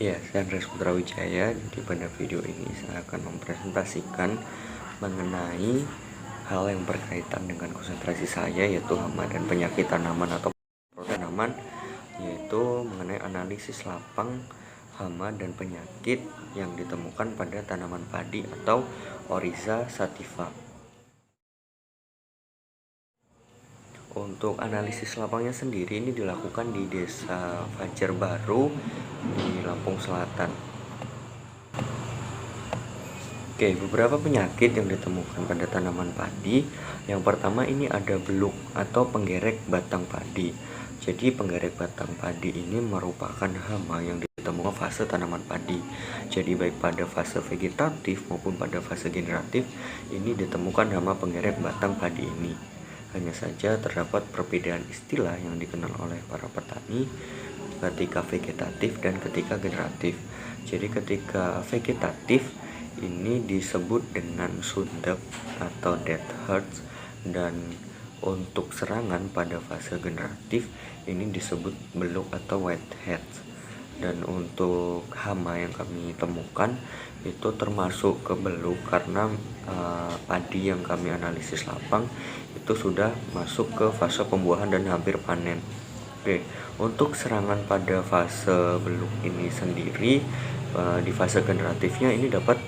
Ya, saya Andreas Putra Wijaya. Jadi pada video ini saya akan mempresentasikan mengenai hal yang berkaitan dengan konsentrasi saya, yaitu hama dan penyakit tanaman atau tanaman, yaitu mengenai analisis lapang hama dan penyakit yang ditemukan pada tanaman padi atau Oryza sativa. Untuk analisis lapangnya sendiri ini dilakukan di Desa Fajar Baru di Lampung Selatan. Oke, beberapa penyakit yang ditemukan pada tanaman padi. Yang pertama ini ada beluk atau penggerek batang padi. Jadi penggerek batang padi ini merupakan hama yang ditemukan fase tanaman padi. Jadi baik pada fase vegetatif maupun pada fase generatif ini ditemukan hama penggerek batang padi ini. Hanya saja terdapat perbedaan istilah yang dikenal oleh para petani ketika vegetatif dan ketika generatif. Jadi ketika vegetatif ini disebut dengan sundep atau dead hearts, dan untuk serangan pada fase generatif ini disebut beluk atau white heads. Dan untuk hama yang kami temukan itu termasuk ke beluk karena padi yang kami analisis lapang itu sudah masuk ke fase pembuahan dan hampir panen. Oke, untuk serangan pada fase beluk ini sendiri, di fase generatifnya ini dapat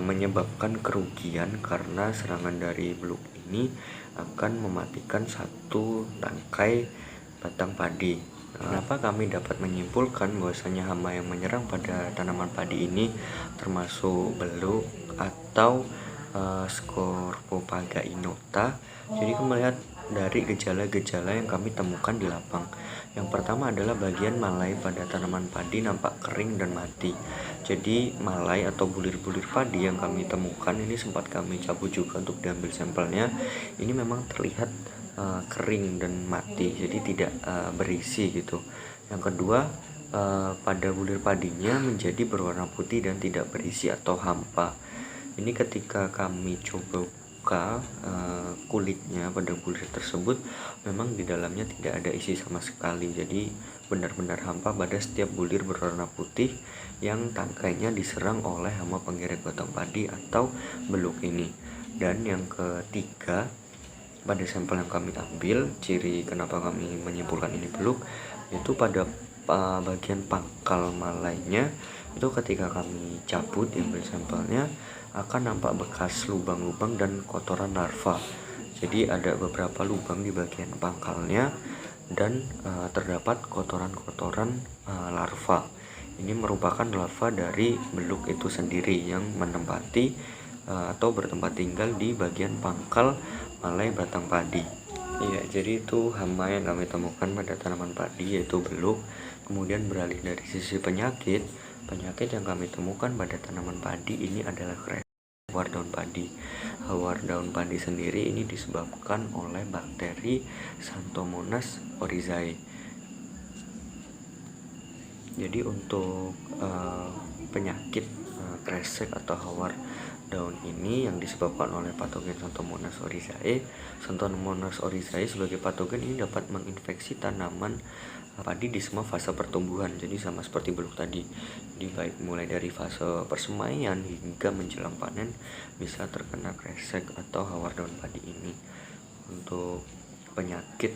menyebabkan kerugian karena serangan dari beluk ini akan mematikan satu tangkai batang padi. Kenapa kami dapat menyimpulkan bahwasanya hama yang menyerang pada tanaman padi ini termasuk beluk atau Scorpopaga inota? Jadi kami melihat dari gejala-gejala yang kami temukan di lapang. Yang pertama adalah bagian malai pada tanaman padi nampak kering dan mati. Jadi malai atau bulir-bulir padi yang kami temukan ini sempat kami cabut juga untuk diambil sampelnya. Ini memang terlihat kering dan mati, jadi tidak berisi gitu. Yang kedua, pada bulir padinya menjadi berwarna putih dan tidak berisi atau hampa. Ini ketika kami coba buka kulitnya pada bulir tersebut, memang di dalamnya tidak ada isi sama sekali. Jadi benar-benar hampa pada setiap bulir berwarna putih yang tangkainya diserang oleh hama penggerek batang padi atau beluk ini. Dan yang ketiga, pada sampel yang kami ambil, ciri kenapa kami menyimpulkan ini beluk itu pada bagian pangkal malainya itu ketika kami cabut diambil sampelnya akan nampak bekas lubang-lubang dan kotoran larva. Jadi ada beberapa lubang di bagian pangkalnya dan terdapat kotoran-kotoran larva. Ini merupakan larva dari beluk itu sendiri yang menempati atau bertempat tinggal di bagian pangkal malai batang padi. Iya, jadi itu hama yang kami temukan pada tanaman padi yaitu beluk. Kemudian beralih dari sisi penyakit yang kami temukan pada tanaman padi ini adalah hawar daun padi. Hawar daun padi sendiri ini disebabkan oleh bakteri Xanthomonas oryzae. Jadi untuk penyakit kresek atau hawar daun ini yang disebabkan oleh patogen Xanthomonas oryzae. Xanthomonas oryzae sebagai patogen ini dapat menginfeksi tanaman padi di semua fase pertumbuhan. Jadi sama seperti beluk tadi. Jadi baik mulai dari fase persemaian hingga menjelang panen bisa terkena kresek atau hawar daun padi ini. Untuk penyakit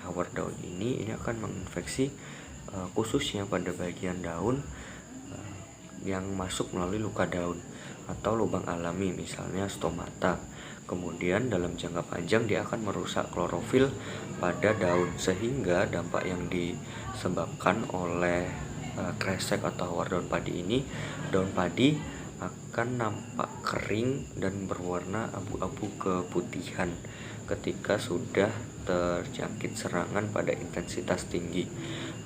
hawar daun ini akan menginfeksi khususnya pada bagian daun yang masuk melalui luka daun atau lubang alami, misalnya stomata. Kemudian dalam jangka panjang dia akan merusak klorofil pada daun, sehingga dampak yang disebabkan oleh kresek atau hawar daun padi ini, daun padi akan nampak kering dan berwarna abu-abu keputihan ketika sudah terjangkit serangan pada intensitas tinggi.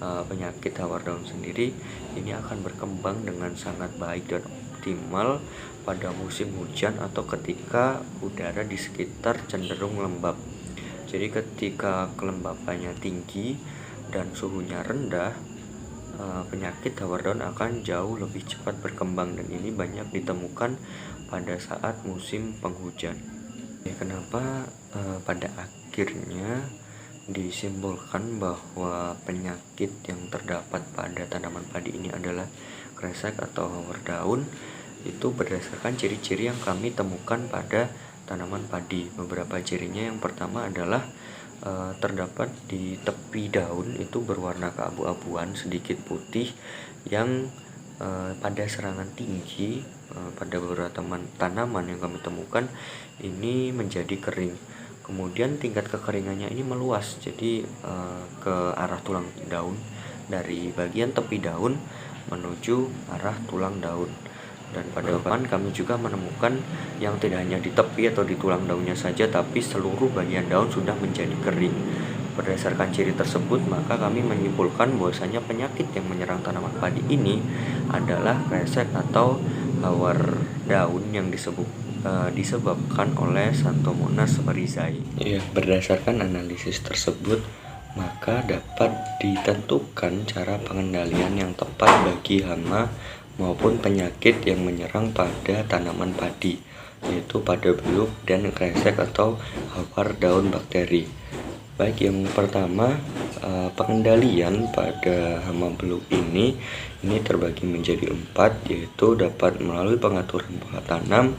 Penyakit hawar daun sendiri ini akan berkembang dengan sangat baik dan optimal pada musim hujan atau ketika udara di sekitar cenderung lembab. Jadi ketika kelembapannya tinggi dan suhunya rendah, penyakit hawar daun akan jauh lebih cepat berkembang, dan ini banyak ditemukan pada saat musim penghujan. Kenapa pada akhirnya disimpulkan bahwa penyakit yang terdapat pada tanaman padi ini adalah kresek atau hawar daun itu berdasarkan ciri-ciri yang kami temukan pada tanaman padi. Beberapa cirinya, yang pertama adalah terdapat di tepi daun itu berwarna keabu-abuan sedikit putih yang pada serangan tinggi pada beberapa tanaman yang kami temukan ini menjadi kering. Kemudian tingkat kekeringannya ini meluas, jadi ke arah tulang daun, dari bagian tepi daun menuju arah tulang daun. Dan pada bagian kami juga menemukan yang tidak hanya di tepi atau di tulang daunnya saja, tapi seluruh bagian daun sudah menjadi kering. Berdasarkan ciri tersebut, maka kami menyimpulkan bahwasanya penyakit yang menyerang tanaman padi ini adalah kresek atau hawar daun yang disebabkan oleh Xanthomonas frisii. Ya, berdasarkan analisis tersebut, maka dapat ditentukan cara pengendalian yang tepat bagi hama maupun penyakit yang menyerang pada tanaman padi, yaitu pada beluk dan kresek atau hawar daun bakteri. Baik, yang pertama, pengendalian pada hama beluk ini terbagi menjadi 4, yaitu dapat melalui pengaturan pola tanam,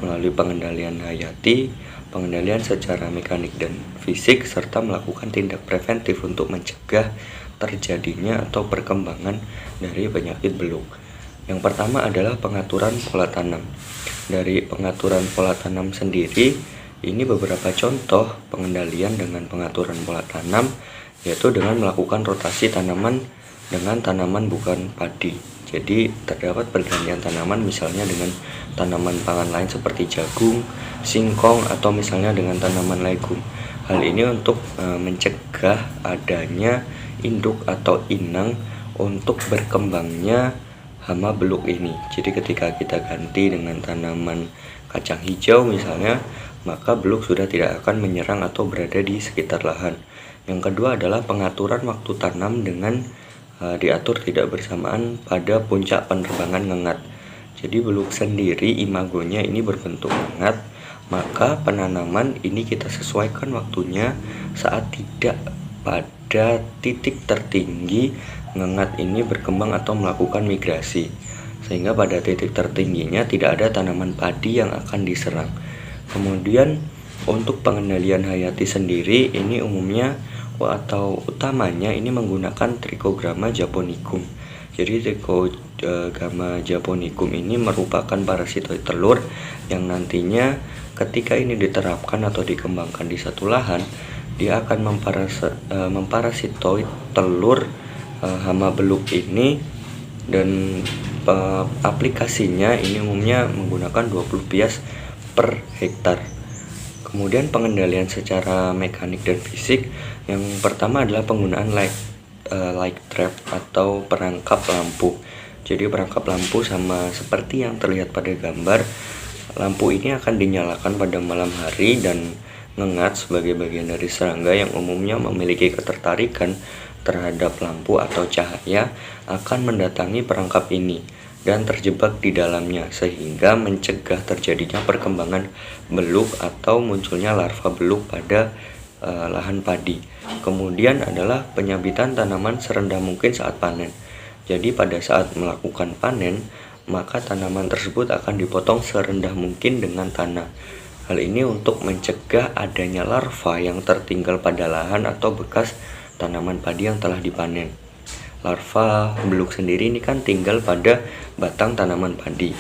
melalui pengendalian hayati, pengendalian secara mekanik dan fisik, serta melakukan tindak preventif untuk mencegah terjadinya atau perkembangan dari penyakit beluk. Yang pertama adalah pengaturan pola tanam. Dari pengaturan pola tanam sendiri, ini beberapa contoh pengendalian dengan pengaturan pola tanam, yaitu dengan melakukan rotasi tanaman dengan tanaman bukan padi. Jadi terdapat pergantian tanaman, misalnya dengan tanaman pangan lain seperti jagung, singkong, atau misalnya dengan tanaman legum. Hal ini untuk mencegah adanya induk atau inang untuk berkembangnya hama beluk ini. Jadi ketika kita ganti dengan tanaman kacang hijau misalnya, maka beluk sudah tidak akan menyerang atau berada di sekitar lahan. Yang kedua adalah pengaturan waktu tanam dengan diatur tidak bersamaan pada puncak penerbangan ngengat. Jadi beluk sendiri imagonya ini berbentuk ngengat, maka penanaman ini kita sesuaikan waktunya saat tidak pada titik tertinggi ngengat ini berkembang atau melakukan migrasi, sehingga pada titik tertingginya tidak ada tanaman padi yang akan diserang. Kemudian untuk pengendalian hayati sendiri ini umumnya atau utamanya ini menggunakan Trichogramma japonicum. Jadi Trichogramma japonicum ini merupakan parasitoid telur yang nantinya ketika ini diterapkan atau dikembangkan di satu lahan, dia akan memparasitoid telur hama beluk ini, dan aplikasinya ini umumnya menggunakan 20 bias per hektar. Kemudian pengendalian secara mekanik dan fisik, yang pertama adalah penggunaan light trap atau perangkap lampu. Jadi perangkap lampu sama seperti yang terlihat pada gambar. Lampu ini akan dinyalakan pada malam hari dan ngengat sebagai bagian dari serangga yang umumnya memiliki ketertarikan terhadap lampu atau cahaya akan mendatangi perangkap ini dan terjebak di dalamnya, sehingga mencegah terjadinya perkembangan beluk atau munculnya larva beluk pada lahan padi. Kemudian adalah penyabitan tanaman serendah mungkin saat panen. Jadi pada saat melakukan panen, maka tanaman tersebut akan dipotong serendah mungkin dengan tanah. Hal ini untuk mencegah adanya larva yang tertinggal pada lahan atau bekas tanaman padi yang telah dipanen. Larva beluk sendiri ini kan tinggal pada batang tanaman padi.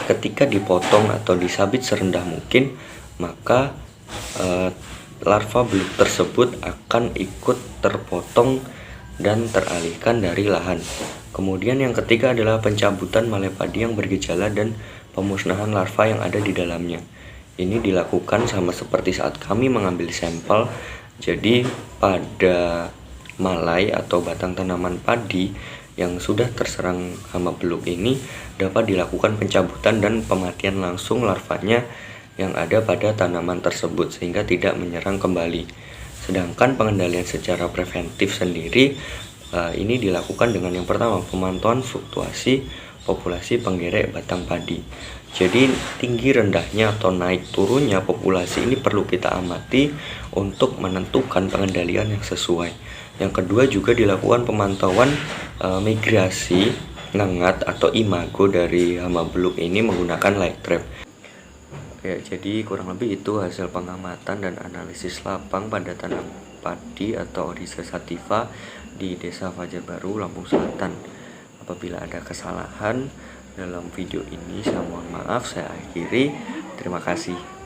Ketika dipotong atau disabit serendah mungkin, maka larva beluk tersebut akan ikut terpotong dan teralihkan dari lahan. Kemudian yang ketiga adalah pencabutan malai padi yang bergejala dan pemusnahan larva yang ada di dalamnya. Ini dilakukan sama seperti saat kami mengambil sampel. Jadi pada malai atau batang tanaman padi yang sudah terserang hama beluk ini dapat dilakukan pencabutan dan pematian langsung larvanya yang ada pada tanaman tersebut sehingga tidak menyerang kembali. Sedangkan pengendalian secara preventif sendiri ini dilakukan dengan yang pertama, pemantauan fluktuasi populasi penggerek batang padi. Jadi tinggi rendahnya atau naik turunnya populasi ini perlu kita amati untuk menentukan pengendalian yang sesuai. Yang kedua juga dilakukan pemantauan migrasi nengat atau imago dari hama beluk ini menggunakan light trap. Ya, jadi kurang lebih itu hasil pengamatan dan analisis lapang pada tanam padi atau Oryza sativa di Desa Fajar Baru, Lampung Selatan. Apabila ada kesalahan dalam video ini, saya mohon maaf, saya akhiri. Terima kasih.